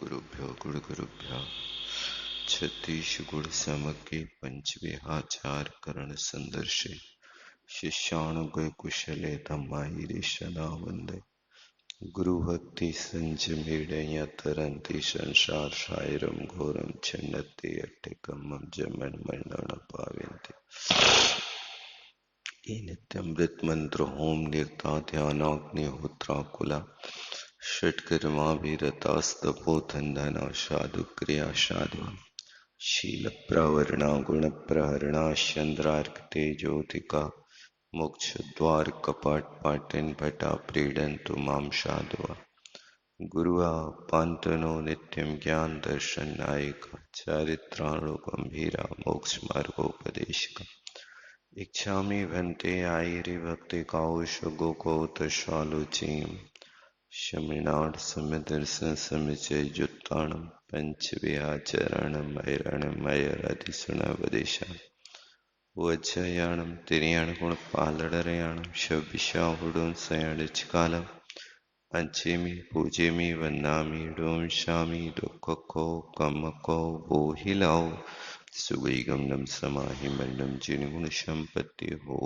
गुरुभ्यो छत्तीस गुण समके पंचविहाचार करण संदर्शे शिष्याणुगय कुशले धम्माहिरे सदा वंदे गुरु भक्ति संजमेड़या तरंती संसार सायरम घोरम छिन्नते अट्टिकम्मम जमन मरण पाविन्ते ये नित्यमृत मंत्र होम निर्ता ध्यानाग्निहोत्राकुला षट्कर्माभिरतास्तपोधनधना साधु क्रिया साधु शील प्रवर्णा गुण प्रहरणा चंद्रार्क ज्योतिका मोक्ष द्वार कपाट पाटन भटा प्रीडन माम साधुआ गुरुआ पांतनो नित्यम ज्ञान दर्शन नायिका चारित्राणु गंभीरा मोक्ष मार्गोपदेशिका इच्छामि भन्ते आयिरे भक्ति काउश गोकौत शालुचीम शमिनाट समदर्शन समिचय जुत्ताणम पंच विहाचरणम मैरणमयरधिसुणवदेशा वज्जयाणम तिरियाण गुण पालड़रयाणम शविशाहुडुं सयणिचकालम अंचेमि पूजेमि वन्नामि डोंशामि दुःखको कमको बोहिलाओ सुगैगमनम समाहि मरणम जिनगुण संपत्ति हो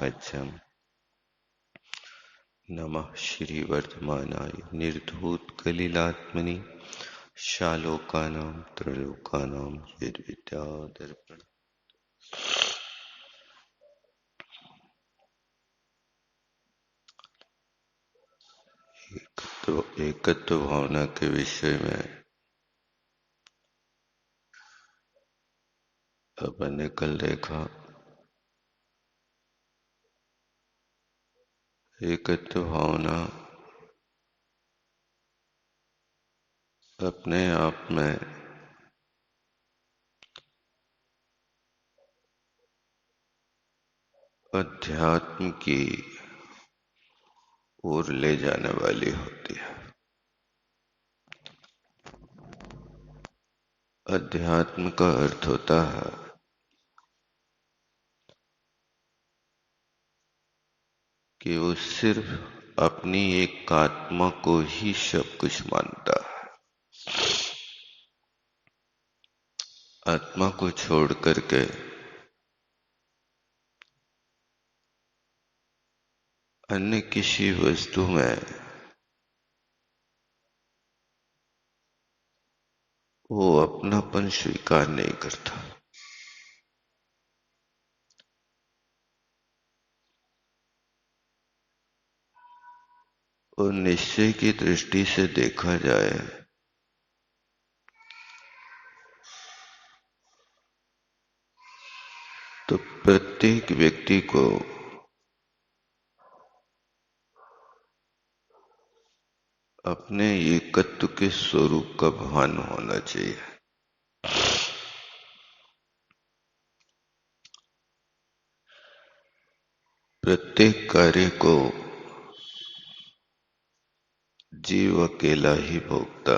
मध्यम नमः श्री वर्धमानाय निर्धूत कलिलात्मनि शालोकानां त्रलोकानां यद्विद्या दर्पण। एकत्व भावना के विषय में अपन ने कल देखा एकत्व भावना अपने आप में अध्यात्म की ओर ले जाने वाली होती है। अध्यात्म का अर्थ होता है कि वो सिर्फ अपनी एक आत्मा को ही सब कुछ मानता है। आत्मा को छोड़ करके अन्य किसी वस्तु में वो अपनापन स्वीकार नहीं करता। और निश्चय की दृष्टि से देखा जाए तो प्रत्येक व्यक्ति को अपने एकत्व के स्वरूप का भान होना चाहिए। प्रत्येक कार्य को जीव अकेला ही भोगता।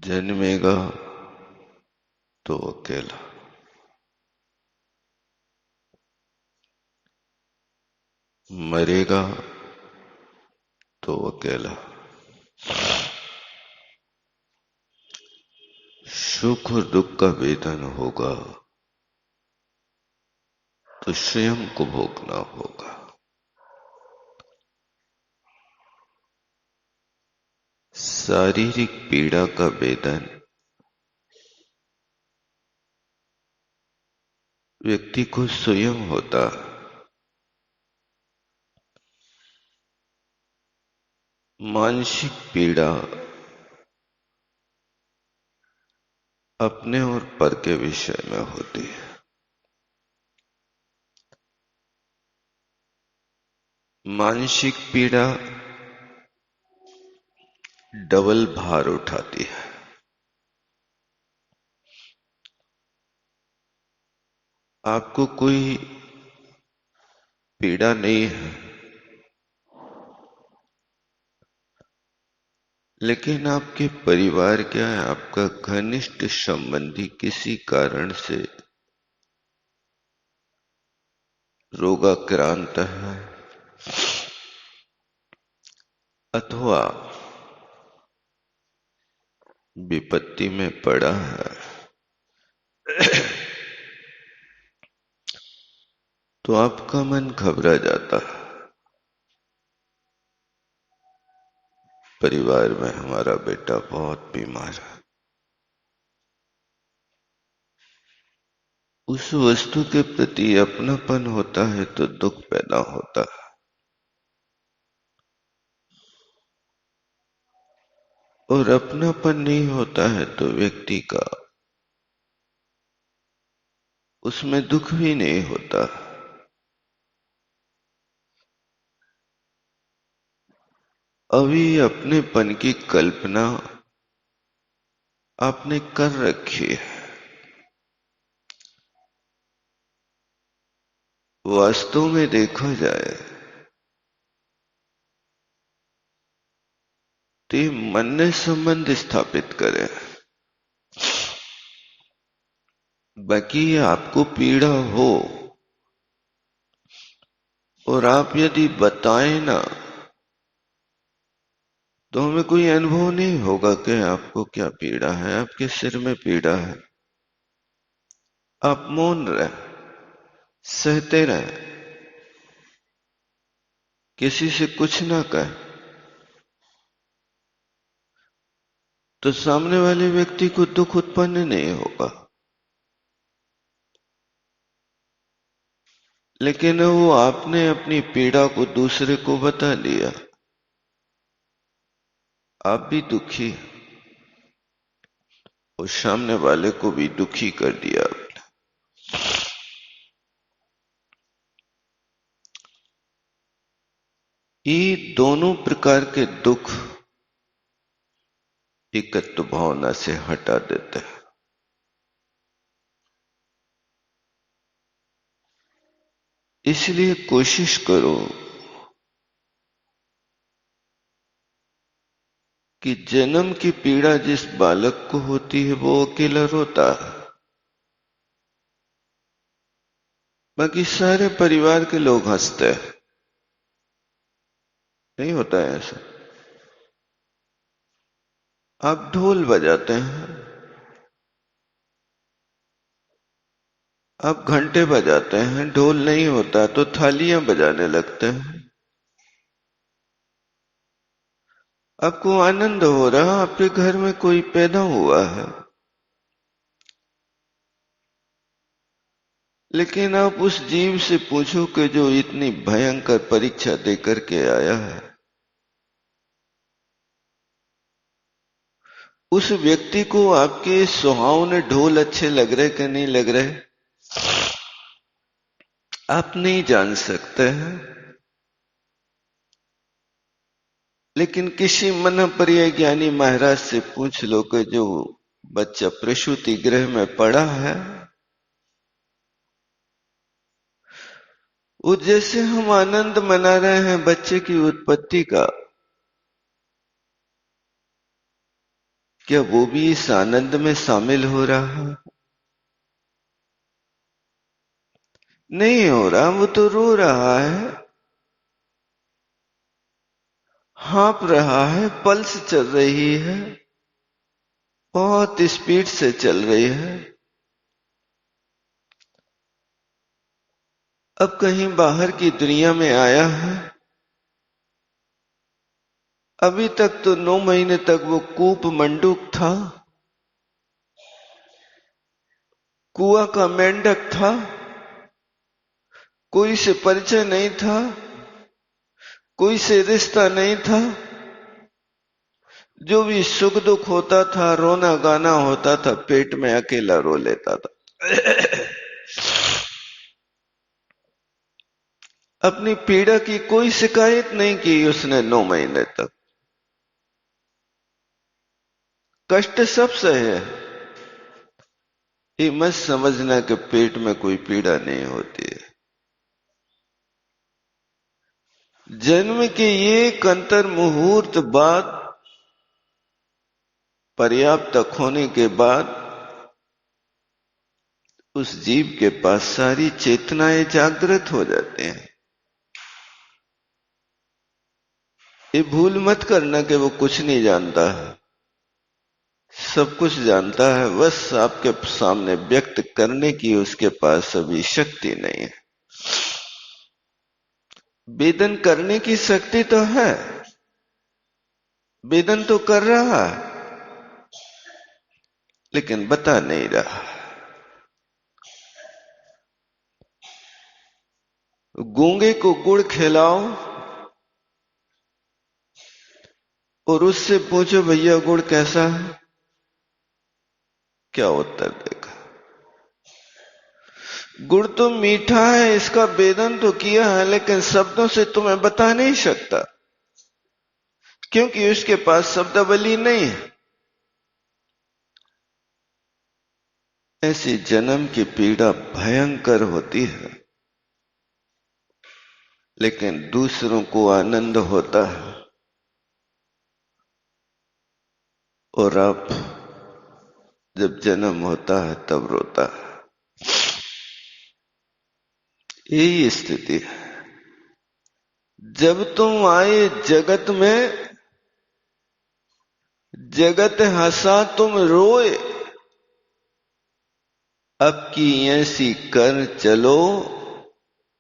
जन्मेगा तो अकेला, मरेगा तो अकेला, सुख और दुख का वेदन होगा तो स्वयं को भोगना होगा। शारीरिक पीड़ा का वेदन व्यक्ति को स्वयं होता। मानसिक पीड़ा अपने और पर के विषय में होती है। मानसिक पीड़ा डबल भार उठाती है। आपको कोई पीड़ा नहीं है, लेकिन आपके परिवार क्या है, आपका घनिष्ठ संबंधी किसी कारण से रोगाक्रांत है, अथवा विपत्ति में पड़ा है तो आपका मन घबरा जाता है। परिवार में हमारा बेटा बहुत बीमार है, उस वस्तु के प्रति अपनापन होता है तो दुख पैदा होता है, और अपनापन नहीं होता है तो व्यक्ति का उसमें दुख भी नहीं होता। अभी अपनेपन की कल्पना आपने कर रखी है, वास्तव में देखा जाए तो ये मन ने संबंध स्थापित करे। बाकी आपको पीड़ा हो और आप यदि बताएं ना तो हमें कोई अनुभव नहीं होगा कि आपको क्या पीड़ा है, आपके सिर में पीड़ा है। आप मौन रहे, सहते रहे, किसी से कुछ ना कहे तो सामने वाले व्यक्ति को दुख उत्पन्न नहीं होगा। लेकिन वो आपने अपनी पीड़ा को दूसरे को बता दिया, आप भी दुखी और सामने वाले को भी दुखी कर दिया आपने। ये दोनों प्रकार के दुख एकत्व भावना से हटा देते हैं। इसलिए कोशिश करो कि जन्म की पीड़ा जिस बालक को होती है वो अकेला रोता है, बाकी सारे परिवार के लोग हंसते हैं। नहीं होता है ऐसा? आप ढोल बजाते हैं, आप घंटे बजाते हैं, ढोल नहीं होता तो थालियां बजाने लगते हैं। आपको आनंद हो रहा, आपके घर में कोई पैदा हुआ है, लेकिन आप उस जीव से पूछो कि जो इतनी भयंकर परीक्षा देकर के आया है, उस व्यक्ति को आपके सुहावने ढोल अच्छे लग रहे कि नहीं लग रहे, आप नहीं जान सकते हैं। लेकिन किसी मन पर्याय ज्ञानी महाराज से पूछ लो कि जो बच्चा प्रसूति गृह में पड़ा है, वो जैसे हम आनंद मना रहे हैं बच्चे की उत्पत्ति का, क्या वो भी इस आनंद में शामिल हो रहा है? नहीं हो रहा, वो तो रो रहा है, हाँप रहा है, पल्स चल रही है, बहुत स्पीड से चल रही है। अब कहीं बाहर की दुनिया में आया है, अभी तक तो 9 महीने तक वो कूप मंडूक था, कुआ का मेंढक था, कोई से परिचय नहीं था, कोई से रिश्ता नहीं था। जो भी सुख दुख होता था, रोना गाना होता था, पेट में अकेला रो लेता था। अपनी पीड़ा की कोई शिकायत नहीं की उसने 9 महीने तक। कष्ट सब सहे। ये मत समझना कि पेट में कोई पीड़ा नहीं होती है। जन्म के एक अंतर मुहूर्त बाद, पर्याप्त तक होने के बाद, उस जीव के पास सारी चेतनाएं जागृत हो जाते हैं। ये भूल मत करना कि वो कुछ नहीं जानता है, सब कुछ जानता है, बस आपके सामने व्यक्त करने की उसके पास अभी शक्ति नहीं है। वेदन करने की शक्ति तो है, वेदन तो कर रहा है, लेकिन बता नहीं रहा। गूंगे को गुड़ खिलाओ और उससे पूछो भैया गुड़ कैसा है, क्या उत्तर देगा? गुड़ तो मीठा है, इसका वेदन तो किया है, लेकिन शब्दों से तुम्हें बता नहीं सकता, क्योंकि उसके पास शब्दावली नहीं है। ऐसी जन्म की पीड़ा भयंकर होती है, लेकिन दूसरों को आनंद होता है और आप जब जन्म होता है तब रोता है। यही स्थिति है। जब तुम आए जगत में, जगत हंसा तुम रोए, अब की ऐसी कर चलो,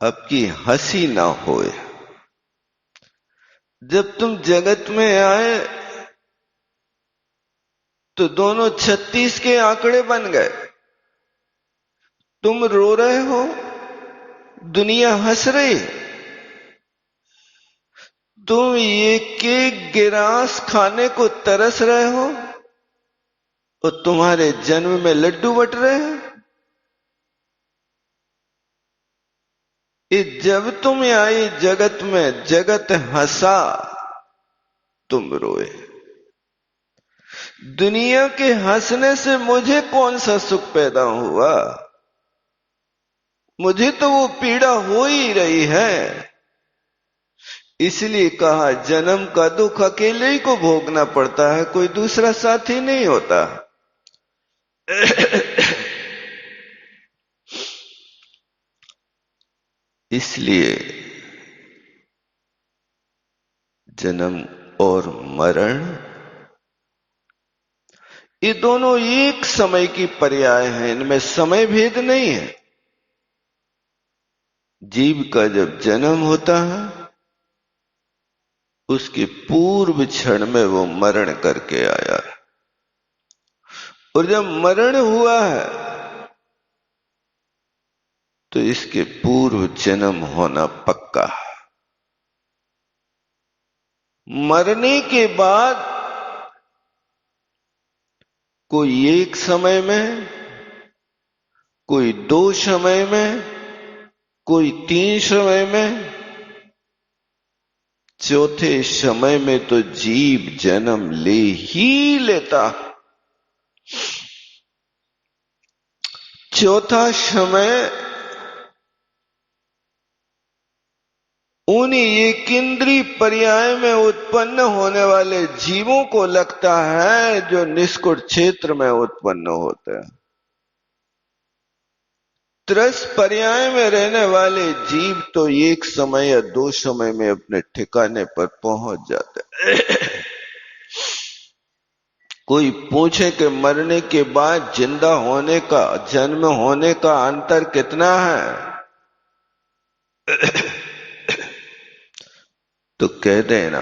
अब की हंसी ना होए। जब तुम जगत में आए तो दोनों 36 के आंकड़े बन गए। तुम रो रहे हो, दुनिया हंस रही। तुम एक एक गिरास खाने को तरस रहे हो और तुम्हारे जन्म में लड्डू बट रहे हैं। जब तुम आई जगत में, जगत हंसा तुम रोए। दुनिया के हंसने से मुझे कौन सा सुख पैदा हुआ? मुझे तो वो पीड़ा हो ही रही है। इसलिए कहा जन्म का दुख अकेले ही को भोगना पड़ता है, कोई दूसरा साथी नहीं होता। इसलिए जन्म और मरण ये दोनों एक समय की पर्याय हैं, इनमें समय भेद नहीं है। जीव का जब जन्म होता है उसके पूर्व क्षण में वो मरण करके आया है, और जब मरण हुआ है तो इसके पूर्व जन्म होना पक्का है। मरने के बाद कोई एक समय में, कोई 2 समय में, कोई 3 समय में, चौथे समय में तो जीव जन्म ले ही लेता। चौथा समय उन एक इंद्रिय पर्याय में उत्पन्न होने वाले जीवों को लगता है जो निष्कुट क्षेत्र में उत्पन्न होते हैं। त्रस पर्याय में रहने वाले जीव तो एक समय या 2 समय में अपने ठिकाने पर पहुंच जाते हैं। कोई पूछे कि मरने के बाद जिंदा होने का, जन्म होने का अंतर कितना है, तो कह देना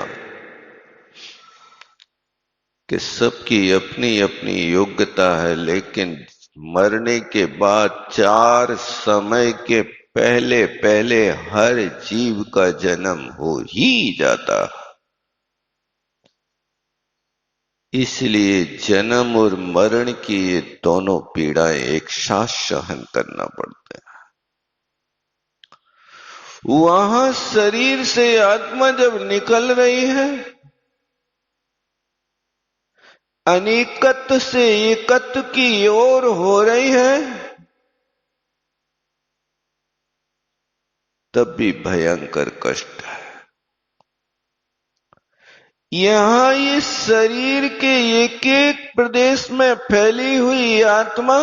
कि सबकी अपनी अपनी योग्यता है, लेकिन मरने के बाद 4 समय के पहले पहले हर जीव का जन्म हो ही जाता। इसलिए जन्म और मरण की ये दोनों पीड़ाएं एक साथ सहन करना पड़ता है। वहां शरीर से आत्मा जब निकल रही है, अनेकत्व से एकत्व की ओर हो रही है, तब भी भयंकर कष्ट है। यहां इस शरीर के एक एक प्रदेश में फैली हुई आत्मा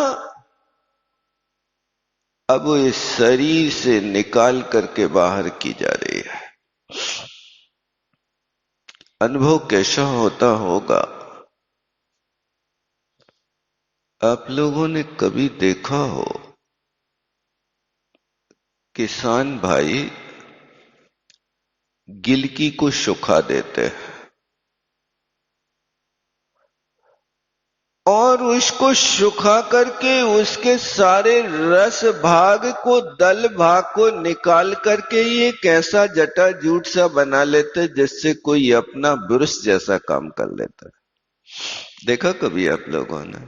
अब इस शरीर से निकाल करके बाहर की जा रही है। अनुभव कैसा होता होगा? आप लोगों ने कभी देखा हो किसान भाई गिलकी को सुखा देते हैं और उसको सुखा करके उसके सारे रस भाग को, दल भाग को निकाल करके ये कैसा जटाजूट सा बना लेते जिससे कोई अपना ब्रश जैसा काम कर लेता है। देखा कभी आप लोगों ने?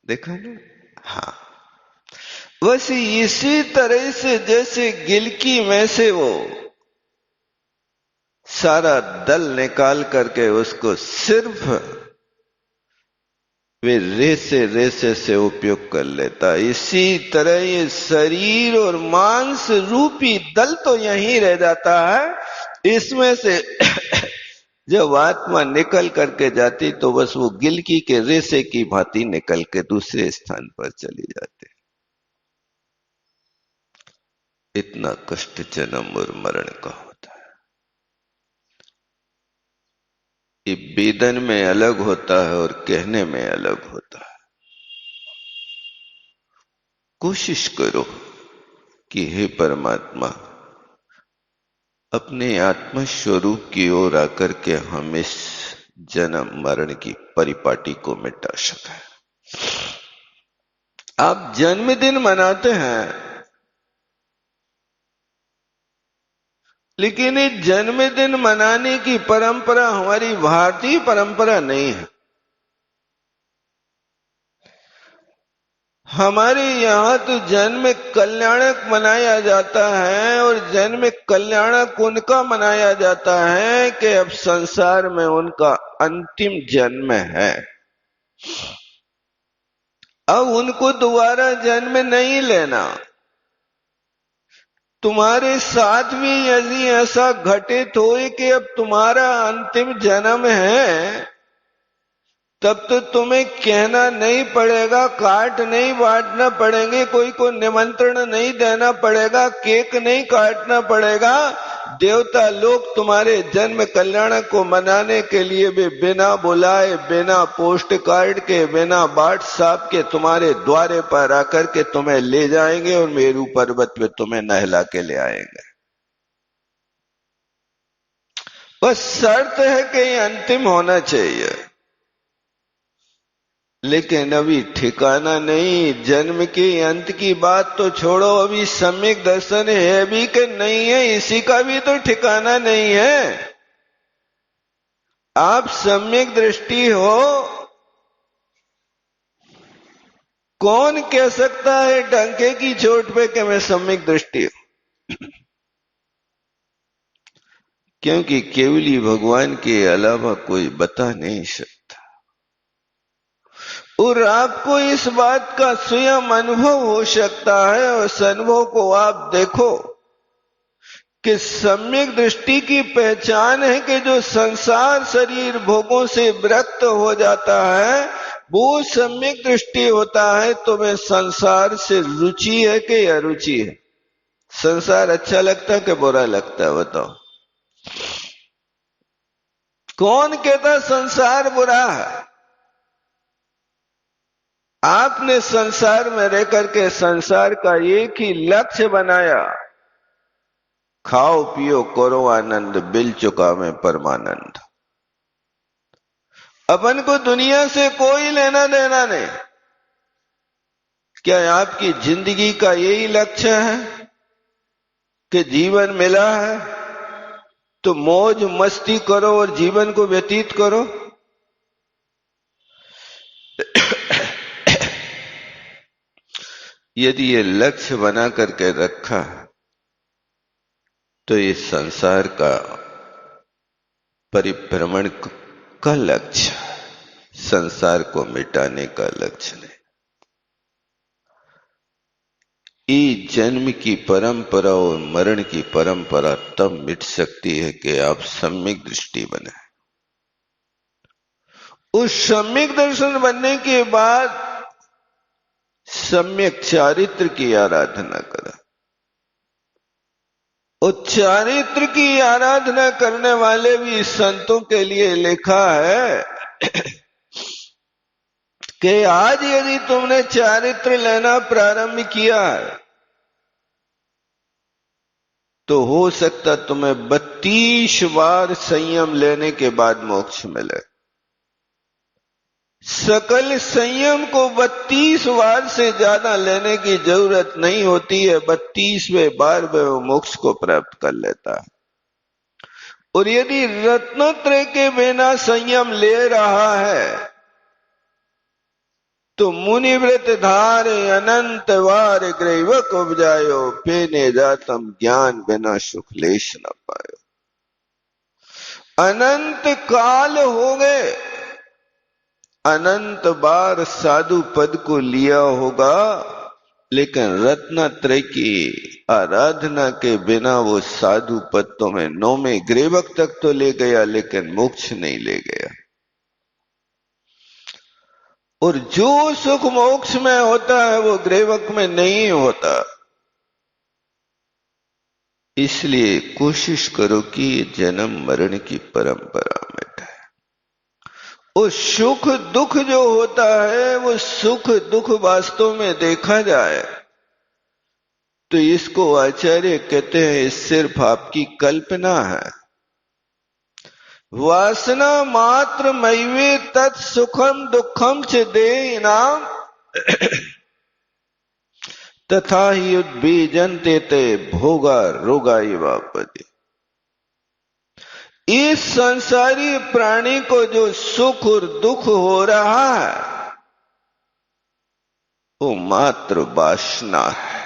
देखा ना? हाँ। बस इसी तरह से जैसे गिलकी में से वो सारा दल निकाल करके उसको सिर्फ वे रेसे रेसे से उपयोग कर लेता, इसी तरह ये शरीर और मांस रूपी दल तो यहीं रह जाता है। इसमें से जब आत्मा निकल करके जाती तो बस वो गिलकी के रेसे की भांति निकल के दूसरे स्थान पर चली जाती। इतना कष्ट जन्म और मरण का होता है। ये वेदन में अलग होता है और कहने में अलग होता है। कोशिश करो कि हे परमात्मा, अपने आत्म स्वरूप की ओर आकर के हम इस जन्म मरण की परिपाटी को मिटा सकें। आप जन्मदिन मनाते हैं, लेकिन इस जन्मदिन मनाने की परंपरा हमारी भारतीय परंपरा नहीं है। हमारे यहां तो जन्म कल्याणक मनाया जाता है, और जन्म कल्याणक उनका मनाया जाता है कि अब संसार में उनका अंतिम जन्म है, अब उनको दोबारा जन्म नहीं लेना। तुम्हारे साथ भी यदि ऐसा घटित हो कि अब तुम्हारा अंतिम जन्म है, तब तो तुम्हें कहना नहीं पड़ेगा, कार्ड नहीं बांटना पड़ेंगे, कोई को निमंत्रण नहीं देना पड़ेगा, केक नहीं काटना पड़ेगा। देवता लोग तुम्हारे जन्म कल्याण को मनाने के लिए भी बिना बुलाए, बिना पोस्ट कार्ड के, बिना व्हाट्सएप के तुम्हारे द्वारे पर आकर के तुम्हें ले जाएंगे और मेरू पर्वत पे तुम्हें नहला के ले आएंगे। बस शर्त है कि ये अंतिम होना चाहिए। लेकिन अभी ठिकाना नहीं, जन्म के अंत की बात तो छोड़ो, अभी सम्यक दर्शन है भी कि नहीं है, इसी का भी तो ठिकाना नहीं है। आप सम्यक दृष्टि हो, कौन कह सकता है डंके की चोट पे कि मैं सम्यक दृष्टि हूं? क्योंकि केवली भगवान के अलावा कोई बता नहीं सकता, और आपको इस बात का स्वयं अनुभव हो सकता है। और उस अनुभव को आप देखो कि सम्यक दृष्टि की पहचान है कि जो संसार शरीर भोगों से विरक्त हो जाता है वो सम्यक दृष्टि होता है। तुम्हें संसार से रुचि है कि अरुचि है? संसार अच्छा लगता है कि बुरा लगता है? बताओ। कौन कहता संसार बुरा है? आपने संसार में रह करके संसार का एक ही लक्ष्य बनाया, खाओ पियो करो आनंद, बिल चुका मैं परमानंद। अपन को दुनिया से कोई लेना देना नहीं। क्या आपकी जिंदगी का यही लक्ष्य है कि जीवन मिला है तो मौज मस्ती करो और जीवन को व्यतीत करो? यदि ये लक्ष्य बना करके रखा तो ये संसार का परिभ्रमण का लक्ष्य, संसार को मिटाने का लक्ष्य नहीं। ये जन्म की परंपरा और मरण की परंपरा तब मिट सकती है कि आप सम्यक दृष्टि बने। उस सम्यक दर्शन बनने के बाद सम्यक चारित्र की आराधना करें। उस चारित्र की आराधना करने वाले भी संतों के लिए लिखा है कि आज यदि तुमने चारित्र लेना प्रारंभ किया है तो हो सकता तुम्हें 32 बार संयम लेने के बाद मोक्ष मिले। सकल संयम को 32 बार से ज्यादा लेने की जरूरत नहीं होती है, 32वें बार में वो मोक्ष को प्राप्त कर लेता है। और यदि रत्नत्रय के बिना संयम ले रहा है तो मुनिव्रत धारे अनंत वार ग्रीवक उपजायो, पेने जातम ज्ञान बिना सुख लेश न पायो। अनंत काल हो गए, अनंत बार साधु पद को लिया होगा, लेकिन रत्नत्रय की आराधना के बिना वो साधु पद तो में 9वें ग्रीवक तक तो ले गया लेकिन मोक्ष नहीं ले गया। और जो सुख मोक्ष में होता है वो ग्रीवक में नहीं होता। इसलिए कोशिश करो कि जन्म मरण की परंपरा मिटाए। और सुख दुख जो होता है वो सुख दुख वास्तव में देखा जाए तो इसको आचार्य कहते हैं सिर्फ आपकी कल्पना है। वासना मात्र मैवे तत्सुखम दुखम च दे नाम तथा ही उद्बीजन्ते ते भोगा रोगा वापदे। इस संसारी प्राणी को जो सुख और दुख हो रहा है वो मात्र वासना है।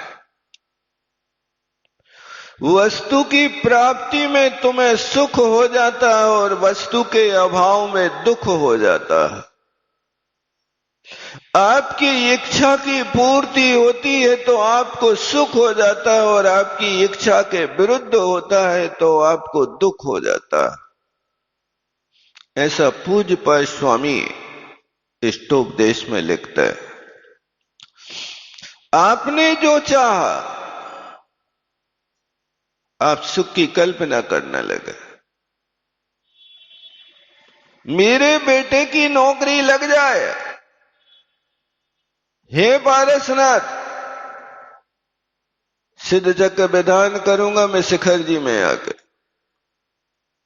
वस्तु की प्राप्ति में तुम्हें सुख हो जाता है और वस्तु के अभाव में दुख हो जाता है। आपकी इच्छा की पूर्ति होती है तो आपको सुख हो जाता है और आपकी इच्छा के विरुद्ध होता है तो आपको दुख हो जाता है। ऐसा पूज्यपाद स्वामी इष्टोपदेश में लिखता है। आपने जो चाहा आप सुख की कल्पना करने लगे। मेरे बेटे की नौकरी लग जाए, हे पारसनाथ सिद्ध चक्र विधान करूंगा मैं शिखर जी में आके।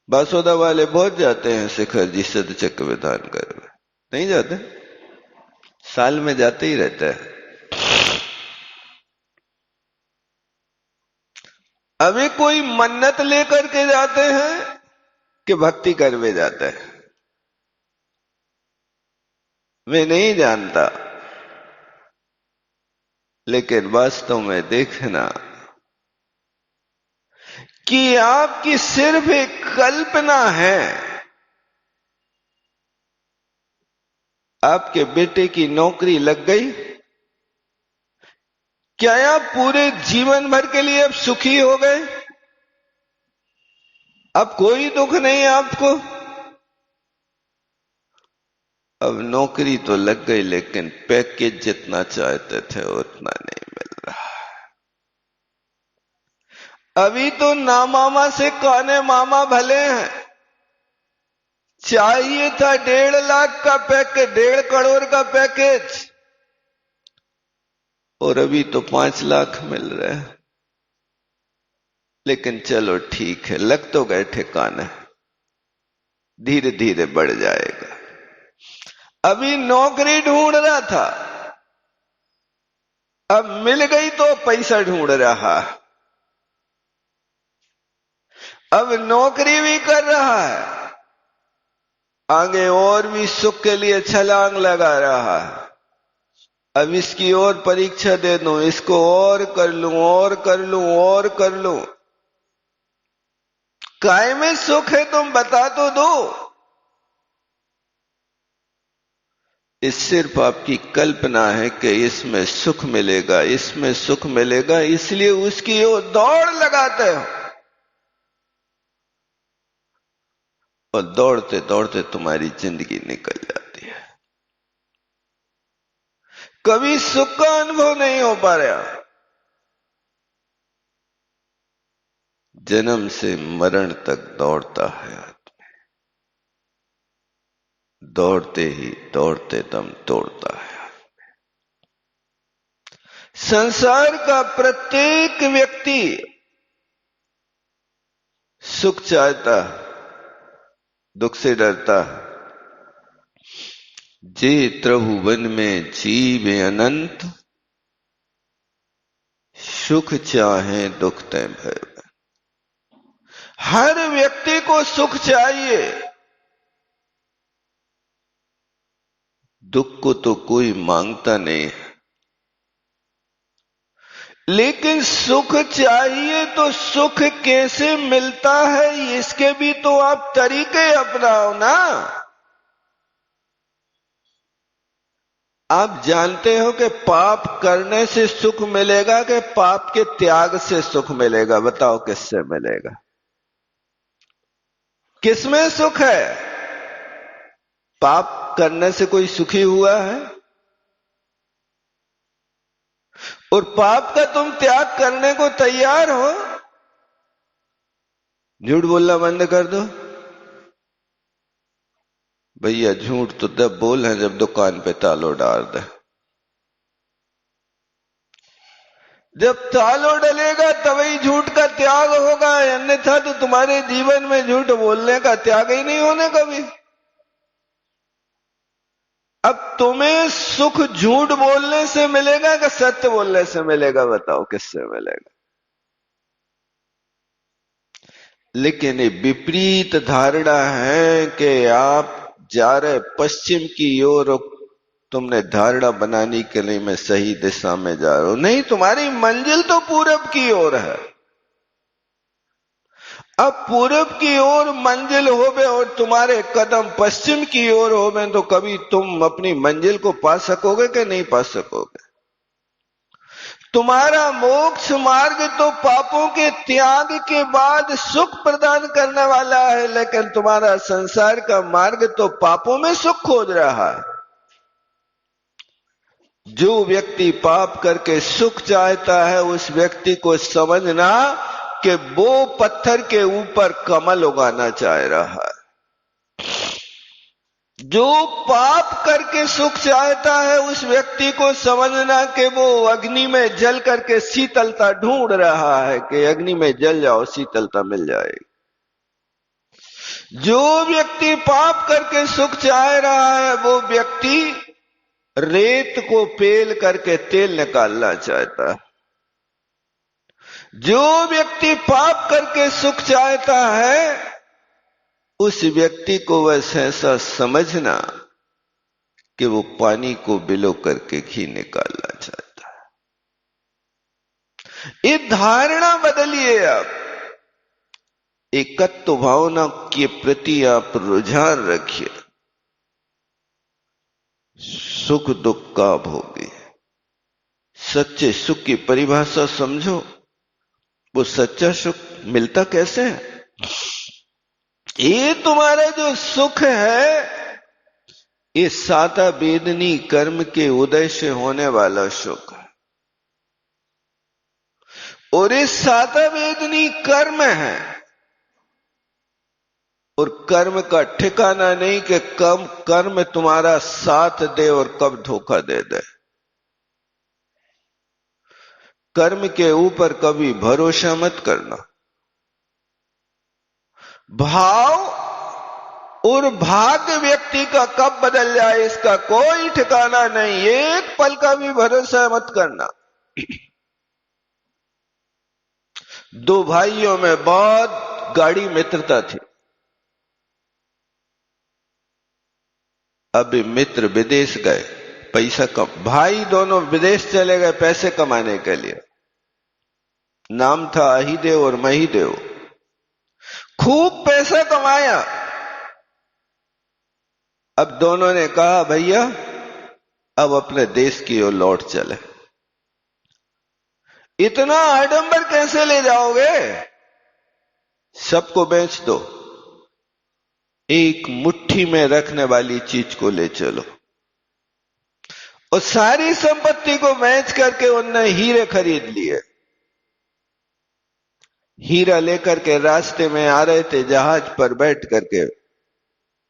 बासोदा वाले बहुत जाते हैं शिखर जी सिद्ध चक्र विधान करने, नहीं जाते? साल में जाते ही रहते हैं। अभी कोई मन्नत लेकर के जाते हैं कि भक्ति करवे जाते हैं, मैं नहीं जानता, लेकिन वास्तव में देखना कि आपकी सिर्फ एक कल्पना है। आपके बेटे की नौकरी लग गई, क्या आप पूरे जीवन भर के लिए अब सुखी हो गए? अब कोई दुख नहीं आपको? अब नौकरी तो लग गई लेकिन पैकेज जितना चाहते थे उतना नहीं मिल रहा। अभी तो ना मामा से काने मामा भले हैं। चाहिए था 1.5 लाख का पैकेज, 1.5 करोड़ का पैकेज, और अभी तो 5 लाख मिल रहा है। लेकिन चलो ठीक है, लग तो गए ठिकाने, धीरे धीरे बढ़ जाएगा। अभी नौकरी ढूंढ रहा था, अब मिल गई तो पैसा ढूंढ रहा। अब नौकरी भी कर रहा है, आगे और भी सुख के लिए छलांग लगा रहा है। अब इसकी और परीक्षा दे दूं, इसको और कर लूं, और कर लूं, और कर लूं। काय में सुख है तुम बता तो दो। इस सिर्फ आपकी कल्पना है कि इसमें सुख मिलेगा, इसमें सुख मिलेगा, इसलिए उसकी ओर दौड़ लगाते हो और दौड़ते दौड़ते तुम्हारी जिंदगी निकल जाती है। कभी सुख का अनुभव नहीं हो पा रहा। जन्म से मरण तक दौड़ता है आदमी, दौड़ते ही दौड़ते दम तोड़ता है। संसार का प्रत्येक व्यक्ति सुख चाहता, दुख से डरता। जे त्रिभुवन में जीव अनंत, सुख चाहे दुख तय भय। हर व्यक्ति को सुख चाहिए, दुख को तो कोई मांगता नहीं है। लेकिन सुख चाहिए तो सुख कैसे मिलता है, इसके भी तो आप तरीके अपनाओ ना। आप जानते हो कि पाप करने से सुख मिलेगा कि पाप के त्याग से सुख मिलेगा? बताओ किससे मिलेगा? किसमें सुख है? पाप करने से कोई सुखी हुआ है? और पाप का तुम त्याग करने को तैयार हो? झूठ बोलना बंद कर दो भैया। झूठ तो तब बोल है जब दुकान पे तालो डाल दे। जब तालो डलेगा तभी झूठ का त्याग होगा, अन्यथा तो तुम्हारे जीवन में झूठ बोलने का त्याग ही नहीं होने कभी। अब तुम्हें सुख झूठ बोलने से मिलेगा कि सत्य बोलने से मिलेगा? बताओ किससे मिलेगा? लेकिन ये विपरीत धारणा है कि आप जा रहे पश्चिम की ओर, तुमने धारणा बनाने के लिए मैं सही दिशा में जा रहा हूं। नहीं, तुम्हारी मंजिल तो पूरब की ओर है। अब पूरब की ओर मंजिल होवे और तुम्हारे कदम पश्चिम की ओर होवे तो कभी तुम अपनी मंजिल को पा सकोगे कि नहीं पा सकोगे? तुम्हारा मोक्ष मार्ग तो पापों के त्याग के बाद सुख प्रदान करने वाला है, लेकिन तुम्हारा संसार का मार्ग तो पापों में सुख खोज रहा है। जो व्यक्ति पाप करके सुख चाहता है उस व्यक्ति को समझना कि वो पत्थर के ऊपर कमल उगाना चाह रहा है। जो पाप करके सुख चाहता है उस व्यक्ति को समझना कि वो अग्नि में जल करके शीतलता ढूंढ रहा है कि अग्नि में जल जाओ, शीतलता मिल जाएगी। जो व्यक्ति पाप करके सुख चाह रहा है वो व्यक्ति रेत को पेल करके तेल निकालना चाहता है। जो व्यक्ति पाप करके सुख चाहता है उस व्यक्ति को बस ऐसा समझना कि वो पानी को बिलो करके घी निकालना चाहता है। ये धारणा बदलिए आप। एकत्व भावना के प्रति आप रुझान रखिए। सुख दुख का भोगी। सच्चे सुख की परिभाषा समझो। वो सच्चा सुख मिलता कैसे है? ये तुम्हारा जो सुख है ये साता वेदनी कर्म के उदय से होने वाला सुख है। और ये साता वेदनी कर्म है और कर्म का ठिकाना नहीं कि कब कर्म तुम्हारा साथ दे और कब धोखा दे दे। कर्म के ऊपर कभी भरोसा मत करना। भाव और भाग्य व्यक्ति का कब बदल जाए इसका कोई ठिकाना नहीं। एक पल का भी भरोसा मत करना। दो भाइयों में बहुत गाढ़ी मित्रता थी। अब मित्र विदेश गए, पैसा कम। भाई दोनों विदेश चले गए पैसे कमाने के लिए। नाम था अहिदेव और महिदेव। खूब पैसा कमाया। अब दोनों ने कहा भैया अब अपने देश की ओर लौट चले। इतना आडंबर कैसे ले जाओगे? सबको बेच दो, एक मुट्ठी में रखने वाली चीज को ले चलो। और सारी संपत्ति को बेच करके उनने हीरे खरीद लिए। हीरा लेकर के रास्ते में आ रहे थे, जहाज पर बैठ करके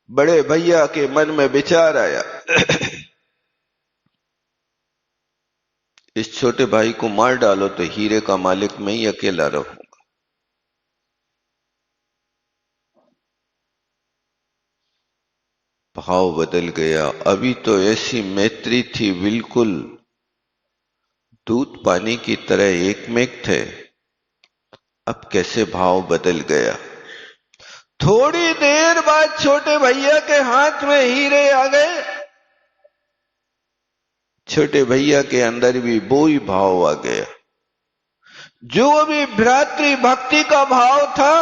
बड़े भैया के मन में विचार आया, इस छोटे भाई को मार डालो तो हीरे का मालिक मैं ही अकेला रहूंगा। भाव बदल गया। अभी तो ऐसी मैत्री थी, बिल्कुल दूध पानी की तरह एकमेक थे, अब कैसे भाव बदल गया। थोड़ी देर बाद छोटे भैया के हाथ में हीरे आ गए। छोटे भैया के अंदर भी वो ही भाव आ गया, जो अभी भ्रातृ भक्ति का भाव था,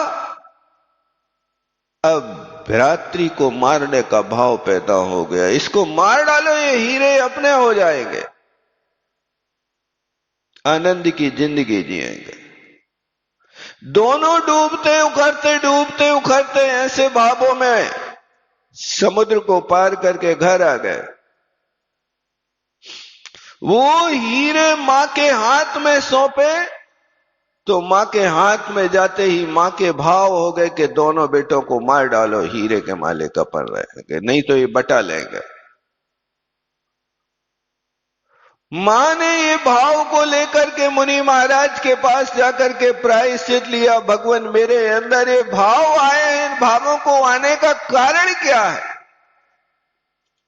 अब भ्रातृ को मारने का भाव पैदा हो गया। इसको मार डालो, ये हीरे अपने हो जाएंगे, आनंद की जिंदगी जिएंगे। दोनों डूबते उखड़ते ऐसे भावों में समुद्र को पार करके घर आ गए। वो हीरे मां के हाथ में सौंपे तो मां के हाथ में जाते ही मां के भाव हो गए कि दोनों बेटों को मार डालो, हीरे के मालिक अपन रहेंगे, नहीं तो ये बटा लेंगे। मां ने ये भाव को लेकर के मुनि महाराज के पास जाकर के प्रायश्चित लिया, भगवान मेरे अंदर ये भाव आए हैं, इन भावों को आने का कारण क्या है।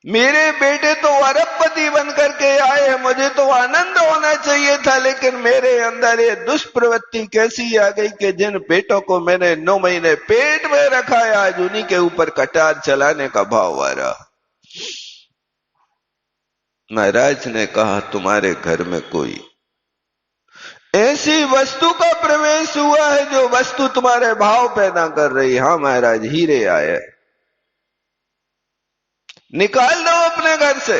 मेरे बेटे तो अरबपति बन करके आए हैं, मुझे तो आनंद होना चाहिए था, लेकिन मेरे अंदर ये दुष्प्रवृत्ति कैसी आ गई कि जिन बेटों को मैंने 9 महीने पेट में रखा है, आज उन्हीं के ऊपर कटार चलाने का भाव आ रहा। महाराज ने कहा तुम्हारे घर में कोई ऐसी वस्तु का प्रवेश हुआ है जो वस्तु तुम्हारे भाव पैदा कर रही। हाँ महाराज, हीरे आए, निकाल दो अपने घर से।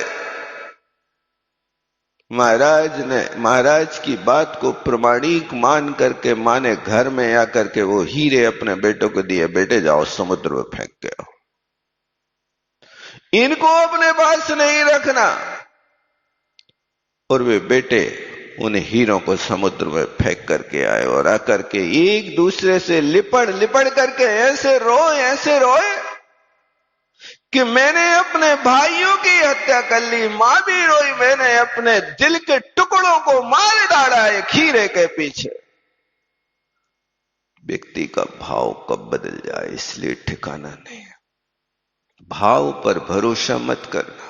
महाराज की बात को प्रमाणिक मान करके मां ने घर में आकर के वो हीरे अपने बेटों को दिए, बेटे जाओ समुद्र में फेंक के आओ, इनको अपने पास नहीं रखना। और वे बेटे उन हीरों को समुद्र में फेंक करके आए और आकर के एक दूसरे से लिपड़ करके ऐसे रोए कि मैंने अपने भाइयों की हत्या कर ली, मां भी रोई, मैंने अपने दिल के टुकड़ों को मार डाला है हीरे के पीछे। व्यक्ति का भाव कब बदल जाए इसलिए ठिकाना नहीं है। भाव पर भरोसा मत करना।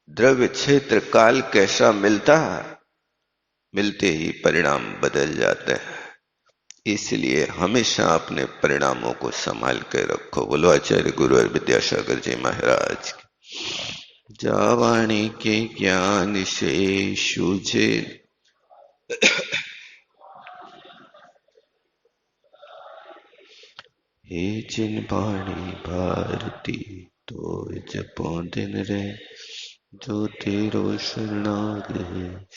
द्रव्य क्षेत्र काल कैसा मिलता है, मिलते ही परिणाम बदल जाते हैं, इसलिए हमेशा अपने परिणामों को संभाल के रखो। बोलो आचार्य गुरुवर विद्यासागर जी महाराज की। जावाणी के ज्ञान से सूझे हे जिन बाणी भारती, तो जपो दिन रे जो तेरो शरणागत।